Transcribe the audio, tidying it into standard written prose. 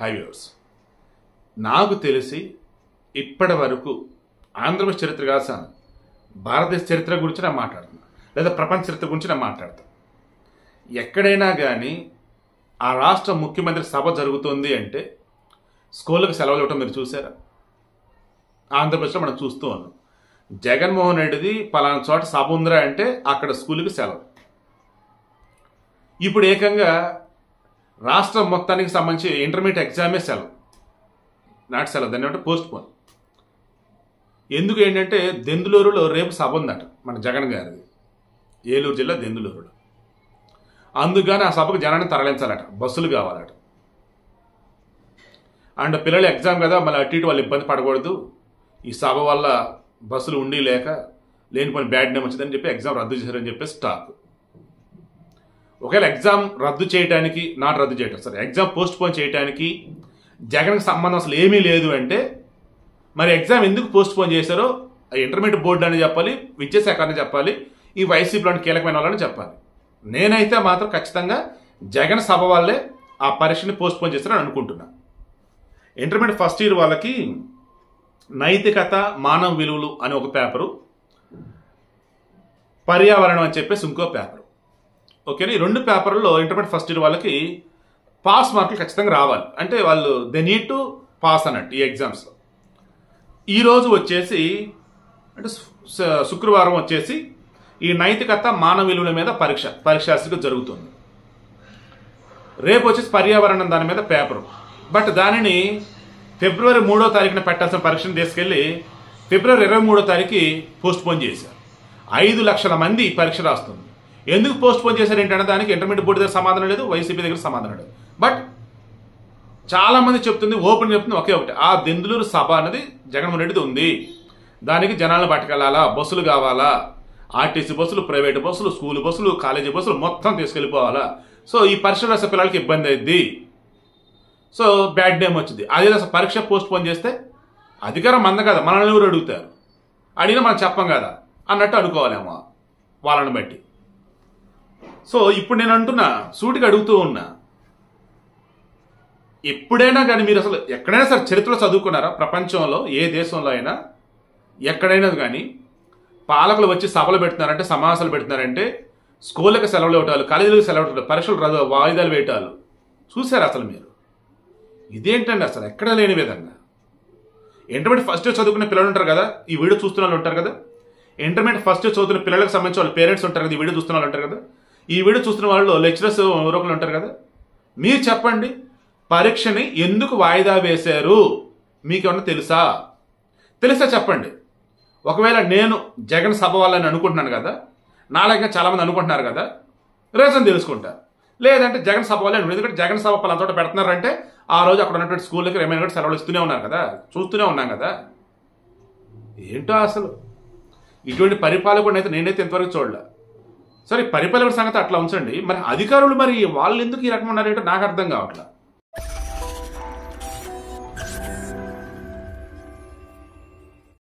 High viewers, నాకు తెలిసి ఇప్పటి వరకు ఆంధ్రప్రదేశ్ చరిత్ర కాదు సార్, భారతదేశ చరిత్ర గురించి నేను మాట్లాడుతున్నా, లేదా ప్రపంచ చరిత్ర గురించి నేను మాట్లాడతాను. ఎక్కడైనా కానీ ఆ రాష్ట్ర ముఖ్యమంత్రి సభ జరుగుతుంది అంటే స్కూళ్ళకి సెలవులు ఇవ్వటం మీరు చూసారా? ఆంధ్రప్రదేశ్లో మనం చూస్తూ ఉన్నాం. జగన్మోహన్ రెడ్డిది పలానా చోట సభ ఉందిరా అంటే అక్కడ స్కూల్కి సెలవు. ఇప్పుడు ఏకంగా రాష్ట్రం మొత్తానికి సంబంధించి ఇంటర్మీడియట్ ఎగ్జామే సెలవు, నాట్ సెలవు, దాన్ని అంటే పోస్ట్ పోన్. ఎందుకు ఏంటంటే దెందులూరులో రేపు సభ ఉందట మన జగన్ గారిది, ఏలూరు జిల్లా దెందులూరులో. అందుకని ఆ సభకు జనాన్ని తరలించాలట, బస్సులు కావాలట. అండ్ పిల్లలు ఎగ్జామ్ కదా, మళ్ళీ అటు ఇటు వాళ్ళు ఇబ్బంది పడకూడదు, ఈ సభ వల్ల బస్సులు ఉండి లేక లేనిపోయిన బ్యాడ్ నేమ్ వచ్చిందని చెప్పి ఎగ్జామ్ రద్దు చేశారని చెప్పేసి టాక్. ఒకవేళ ఎగ్జామ్ రద్దు చేయడానికి, నాట్ రద్దు చేయటం సరే, ఎగ్జామ్ పోస్ట్ పోన్ చేయడానికి జగన్కి సంబంధం అసలు ఏమీ లేదు అంటే మరి ఎగ్జామ్ ఎందుకు పోస్ట్ పోన్ చేశారో ఇంటర్మీడియట్ బోర్డు అని చెప్పాలి, విద్యాశాఖ అని చెప్పాలి, ఈ వైసీపీలోని కీలకమైన వాళ్ళని చెప్పాలి. నేనైతే మాత్రం ఖచ్చితంగా జగన్ సభ వాళ్ళే ఆ పరీక్షని పోస్ట్ పోన్ చేస్తారని అనుకుంటున్నా. ఇంటర్మీడియట్ ఫస్ట్ ఇయర్ వాళ్ళకి నైతికత, మానవ విలువలు అని ఒక పేపరు, పర్యావరణం అని చెప్పేసి ఇంకో పేపరు. ఓకేనా? ఈ రెండు పేపర్లో ఇంటర్మీడియట్ ఫస్ట్ ఇయర్ వాళ్ళకి పాస్ మార్కులు ఖచ్చితంగా రావాలి. అంటే వాళ్ళు దే నీడ్ టు పాస్ అన్నట్టు ఈ ఎగ్జామ్స్లో. ఈరోజు వచ్చేసి అంటే శుక్రవారం వచ్చేసి ఈ నైతికత, మానవ విలువల మీద పరీక్షాస్తుగా జరుగుతుంది. రేపు వచ్చేసి పర్యావరణం దాని మీద పేపరు. బట్ దానిని ఫిబ్రవరి 3వ తారీఖున పెట్టాల్సిన పరీక్షను తీసుకెళ్లి ఫిబ్రవరి 23వ తారీఖు పోస్ట్ పోన్ చేశారు. 5 లక్షల మంది పరీక్ష రాస్తుంది. ఎందుకు పోస్ట్ పోన్ చేశారు ఏంటంటే దానికి ఇంటర్మీడియట్ బోర్డు దగ్గర సమాధానం లేదు, వైసీపీ దగ్గర సమాధానం లేదు. బట్ చాలా మంది చెప్తుంది, ఓపెన్ చెప్తుంది ఒకే ఒకటి, ఆ దెందులూరు సభ అనేది జగన్మోహన్ రెడ్డిది ఉంది, దానికి జనాలను పట్టుకెళ్లాలా, బస్సులు కావాలా, ఆర్టీసీ బస్సులు, ప్రైవేటు బస్సులు, స్కూల్ బస్సులు, కాలేజీ బస్సులు మొత్తం తీసుకెళ్ళిపోవాలా. సో ఈ పరీక్ష రాసే పిల్లలకి ఇబ్బంది అయింది, సో బ్యాడ్ నేమ్ వచ్చింది. అదే అసలు పరీక్ష పోస్ట్ పోన్ చేస్తే అధికారం మంద కదా, మనల్ని ఎవరు అడుగుతారు, అడిగినా మనం చెప్పం కదా అన్నట్టు అనుకోవాలేమో వాళ్ళని బట్టి. సో ఇప్పుడు నేను అంటున్నా, సూటిగా అడుగుతూ ఉన్నా, ఎప్పుడైనా కానీ మీరు అసలు ఎక్కడైనా సరే చరిత్రలో చదువుకున్నారా? ప్రపంచంలో ఏ దేశంలో అయినా ఎక్కడైనా కానీ పాలకులు వచ్చి సభలు పెడుతున్నారంటే, సమావేశాలు పెడుతున్నారంటే స్కూళ్ళకి సెలవులు ఇవ్వటాలు, కాలేజీలకు సెలవు ఇవ్వటాలు, పరీక్షలు వాయిదాలు వేయటాలు చూసారు అసలు మీరు? ఇదేంటండి అసలు ఎక్కడ లేని విధంగా. ఇంటర్మీడియట్ ఫస్ట్ ఇయర్ చదువుకునే పిల్లలు ఉంటారు కదా, ఈ వీడియో చూస్తున్న వాళ్ళు ఉంటారు కదా, ఇంటర్మీడియట్ ఫస్ట్ ఇయర్ చదువుతున్న పిల్లలకు సంబంధించి వాళ్ళ పేరెంట్స్ ఉంటారు కదా, ఈ వీడియో చూస్తున్న వాళ్ళు ఉంటారు కదా, ఈ వీడియో చూస్తున్న వాళ్ళు లెక్చరర్స్ ఎవరొకరు ఉంటారు కదా. మీరు చెప్పండి, పరీక్షని ఎందుకు వాయిదా వేశారు మీకేమన్నా తెలుసా? తెలిస్తే చెప్పండి. ఒకవేళ నేను జగన్ సభ వాళ్ళని అనుకుంటున్నాను కదా, నాలాగా చాలామంది అనుకుంటున్నారు కదా, రీజన్ తెలుసుకుంటా. లేదంటే జగన్ సభ వాళ్ళే అనుకుంటారు, ఎందుకంటే జగన్ సభ పలానా చోట పెడుతున్నారంటే ఆ రోజు అక్కడ ఉన్నటువంటి స్కూళ్ళకి ఏమైనా కూడా సెలవులు ఇస్తూనే ఉన్నారు కదా, చూస్తూనే ఉన్నాం కదా. ఏంటో అసలు ఇటువంటి పరిపాలకుడిని అయితే నేనైతే ఇంతవరకు చూడలే. సరే, పరిపాలకుడి సంగతి అట్లా ఉంచండి, మరి అధికారులు మరి వాళ్ళు ఎందుకు ఈ రకం ఉన్నారేంటో నాకు అర్థం కావట్లేదు.